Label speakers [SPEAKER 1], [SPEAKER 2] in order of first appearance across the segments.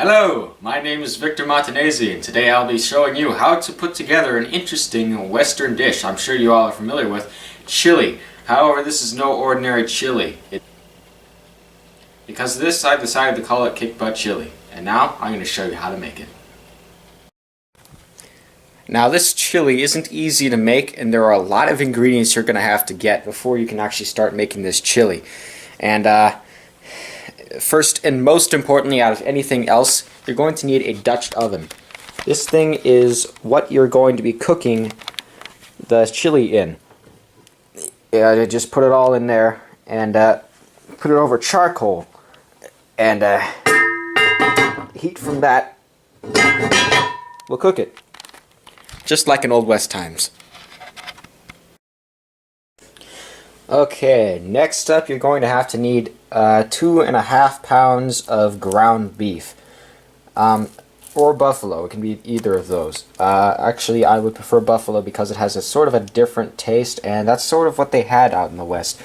[SPEAKER 1] Hello, my name is Victor Montagnese, and today I'll be showing you how to put together an interesting Western dish I'm sure you all are familiar with, chili. However, this is no ordinary chili. Because of this, I've decided to call it kick butt chili. And now, I'm going to show you how to make it. Now, this chili isn't easy to make, and there are a lot of ingredients you're going to have to get before you can actually start making this chili. And first and most importantly, out of anything else, you're going to need a Dutch oven. This thing is what you're going to be cooking the chili in. Just put it all in there and put it over charcoal and heat from that will cook it. Just like in Old West times. Okay, next up you're going to have to need 2.5 pounds of ground beef. Or buffalo, it can be either of those. Actually, I would prefer buffalo because it has a sort of a different taste, and that's sort of what they had out in the West.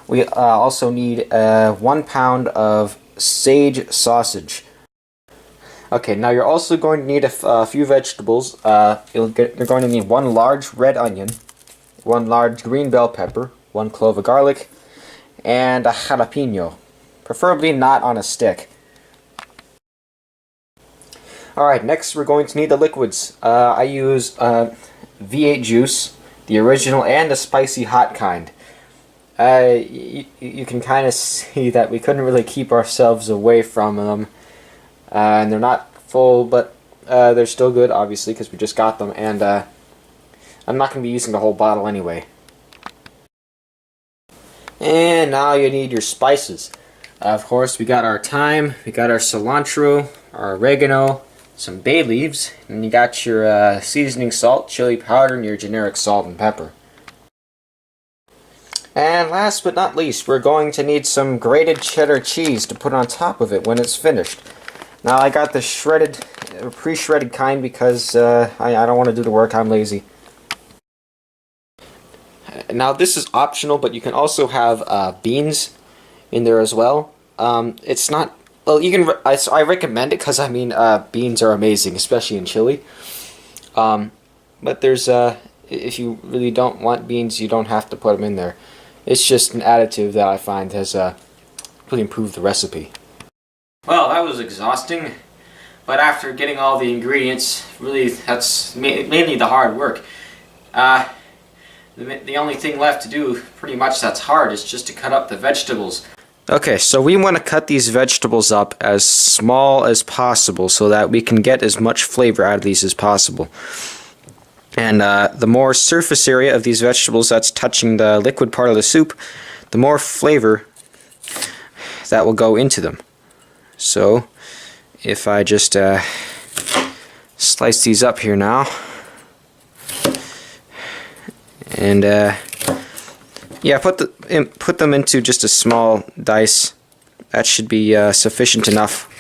[SPEAKER 1] We also need 1 pound of sage sausage. Okay, now you're also going to need a few vegetables. You're going to need 1 large red onion, 1 large green bell pepper, 1 clove of garlic, and a jalapeno, preferably not on a stick. Alright, next we're going to need the liquids. I use V8 juice, the original and the spicy hot kind. You can kind of see that we couldn't really keep ourselves away from them. And they're not full, but they're still good, obviously, because we just got them. And I'm not going to be using the whole bottle anyway. And now you need your spices. Of course, we got our thyme, we got our cilantro, our oregano, some bay leaves, and you got your seasoning salt, chili powder, and your generic salt and pepper. And last but not least, we're going to need some grated cheddar cheese to put on top of it when it's finished. Now I got the shredded, pre-shredded kind because I don't want to do the work, I'm lazy. Now this is optional, but you can also have beans in there as well. It's not, well, you can. I recommend it because I mean beans are amazing, especially in chili. But there's if you really don't want beans, you don't have to put them in there. It's just an additive that I find has really improved the recipe. Well, that was exhausting, but after getting all the ingredients, really that's mainly the hard work. The only thing left to do, pretty much that's hard, is just to cut up the vegetables. Okay, so we want to cut these vegetables up as small as possible so that we can get as much flavor out of these as possible. And the more surface area of these vegetables that's touching the liquid part of the soup, the more flavor that will go into them. So, if I just slice these up here now, and yeah, put them into just a small dice. That should be sufficient enough.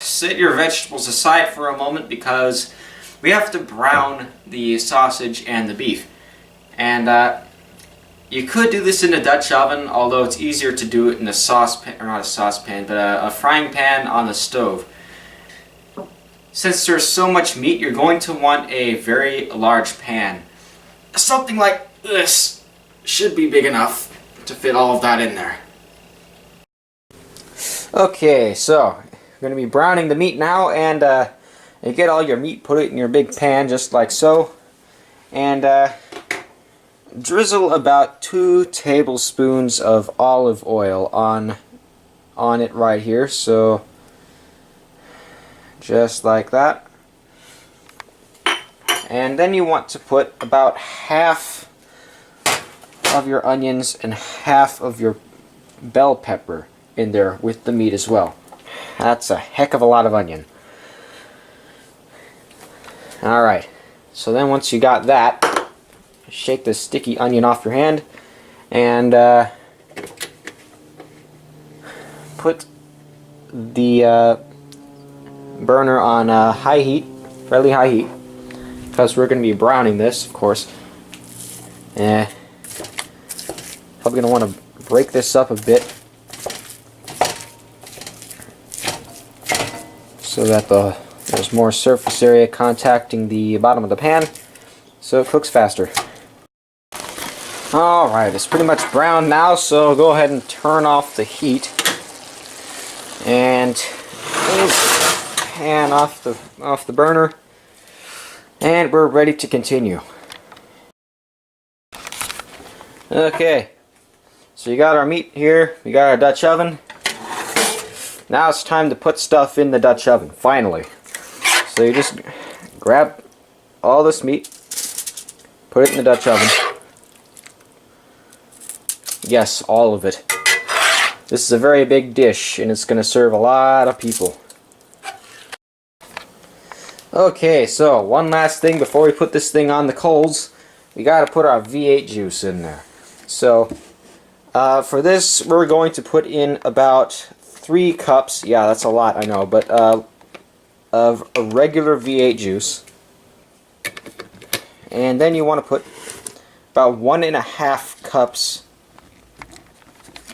[SPEAKER 1] Set your vegetables aside for a moment because we have to brown the sausage and the beef. And you could do this in a Dutch oven, although it's easier to do it in a saucepan, or not a saucepan, but a frying pan on the stove. Since there's so much meat, you're going to want a very large pan. Something like this should be big enough to fit all of that in there. Okay, so we're going to be browning the meat now, and you get all your meat, put it in your big pan just like so, and drizzle about 2 tablespoons of olive oil on it right here, so just like that. And then you want to put about half of your onions and half of your bell pepper in there with the meat as well. That's a heck of a lot of onion. Alright, so then once you got that, shake the sticky onion off your hand and put the burner on high heat, fairly high heat, because we're going to be browning this, of course. Probably going to want to break this up a bit so that there's more surface area contacting the bottom of the pan, so it cooks faster. Alright, it's pretty much brown now, so go ahead and turn off the heat and move the pan off the burner, and we're ready to continue. Okay, so you got our meat here, we got our Dutch oven. Now it's time to put stuff in the Dutch oven, finally. So you just grab all this meat, put it in the Dutch oven. Yes, all of it. This is a very big dish, and it's going to serve a lot of people. Okay, so one last thing before we put this thing on the coals, we got to put our V8 juice in there. So, for this, we're going to put in about 3 cups, yeah, that's a lot, I know, but of a regular V8 juice. And then you want to put about 1.5 cups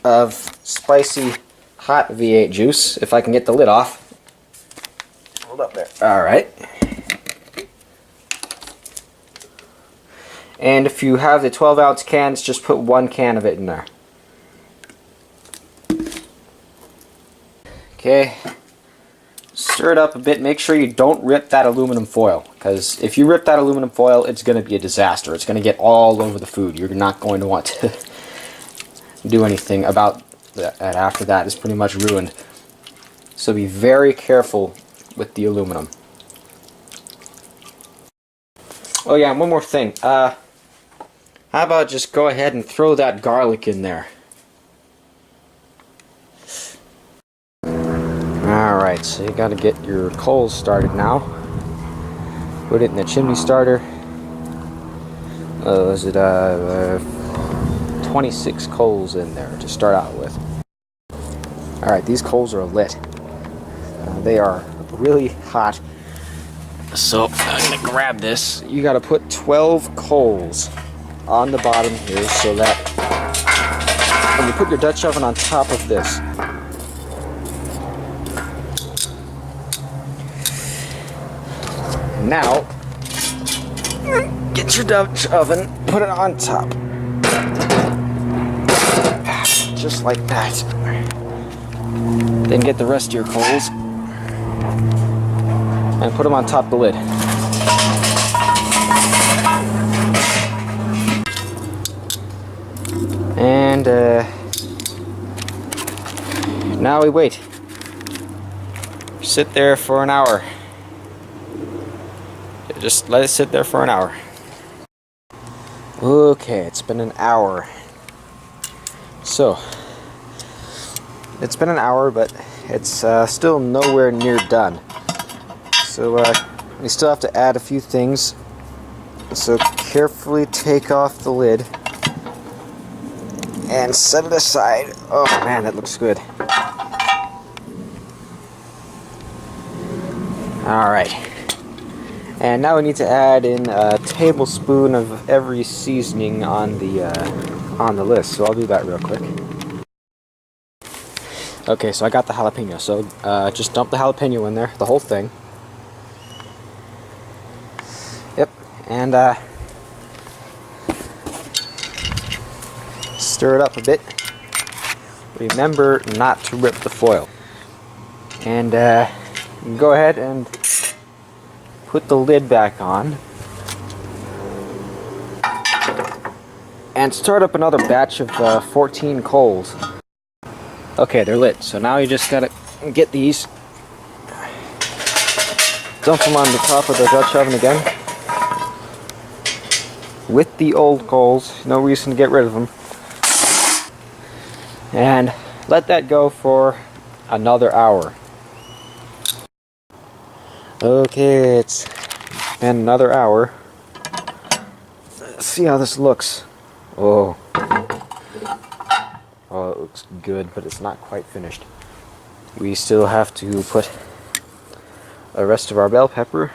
[SPEAKER 1] of spicy hot V8 juice, if I can get the lid off. Hold up there. Alright. And if you have the 12-ounce cans, just put 1 can of it in there. Okay. Stir it up a bit. Make sure you don't rip that aluminum foil, because if you rip that aluminum foil, it's going to be a disaster. It's going to get all over the food. You're not going to want to do anything about that after that. It's pretty much ruined. So be very careful with the aluminum. Oh yeah, and one more thing. How about just go ahead and throw that garlic in there. Alright, so you gotta get your coals started now. Put it in the chimney starter. Is it 26 coals in there to start out with. Alright, these coals are lit. They are really hot. So I'm gonna grab this. You gotta put 12 coals on the bottom here so that when you put your Dutch oven on top of this, now get your Dutch oven, put it on top, just like that. Then get the rest of your coals and put them on top of the lid. And now we wait. Sit there for an hour. Just let it sit there for an hour. Okay, it's been an hour. So, it's been an hour, but it's still nowhere near done. So, we still have to add a few things. So, carefully take off the lid and set it aside. Oh man, that looks good. Alright. And now we need to add in a tablespoon of every seasoning on the list. So I'll do that real quick. Okay, so I got the jalapeno. So just dump the jalapeno in there, the whole thing. Yep, and stir it up a bit. Remember not to rip the foil. And go ahead and put the lid back on and start up another batch of 14 coals. Okay, they're lit, so now you just gotta get these, dump them on the top of the Dutch oven again with the old coals, no reason to get rid of them, and let that go for another hour. Okay, it's been another hour. Let's see how this looks. Oh. Oh, it looks good, but it's not quite finished. We still have to put the rest of our bell pepper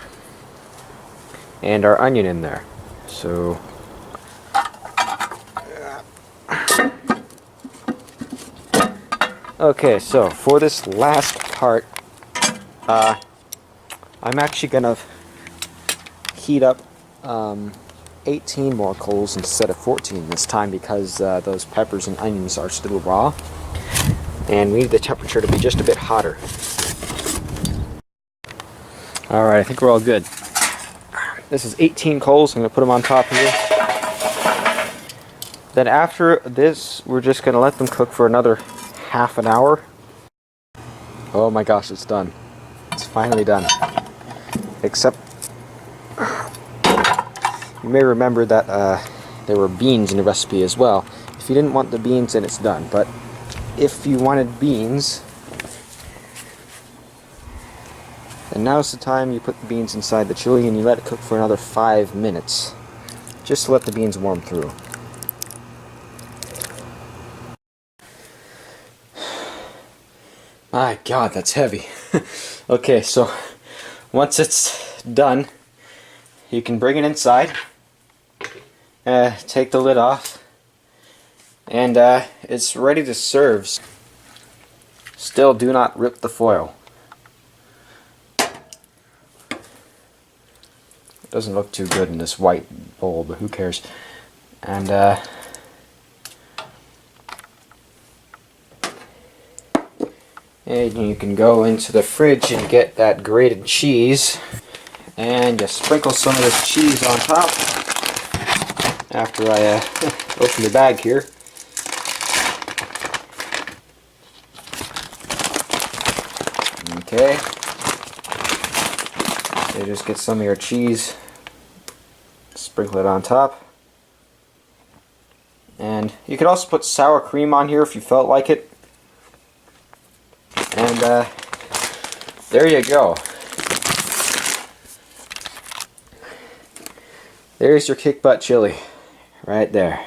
[SPEAKER 1] and our onion in there. So okay, so for this last part, I'm actually gonna heat up 18 more coals instead of 14 this time, because those peppers and onions are still raw, and we need the temperature to be just a bit hotter. Alright, I think we're all good. This is 18 coals. I'm going to put them on top here. Then after this, we're just going to let them cook for another half an hour. Oh my gosh, it's done. It's finally done. Except, you may remember that there were beans in the recipe as well. If you didn't want the beans, then it's done. But if you wanted beans, then now's the time you put the beans inside the chili and you let it cook for another 5 minutes. Just to let the beans warm through. My God, that's heavy. Okay, so once it's done, you can bring it inside, take the lid off, and it's ready to serve. Still, do not rip the foil. It doesn't look too good in this white bowl, but who cares? And you can go into the fridge and get that grated cheese, and just sprinkle some of this cheese on top after I open the bag here. Okay, you just get some of your cheese, sprinkle it on top, and you could also put sour cream on here if you felt like it. And there you go. There's your kick butt chili right there.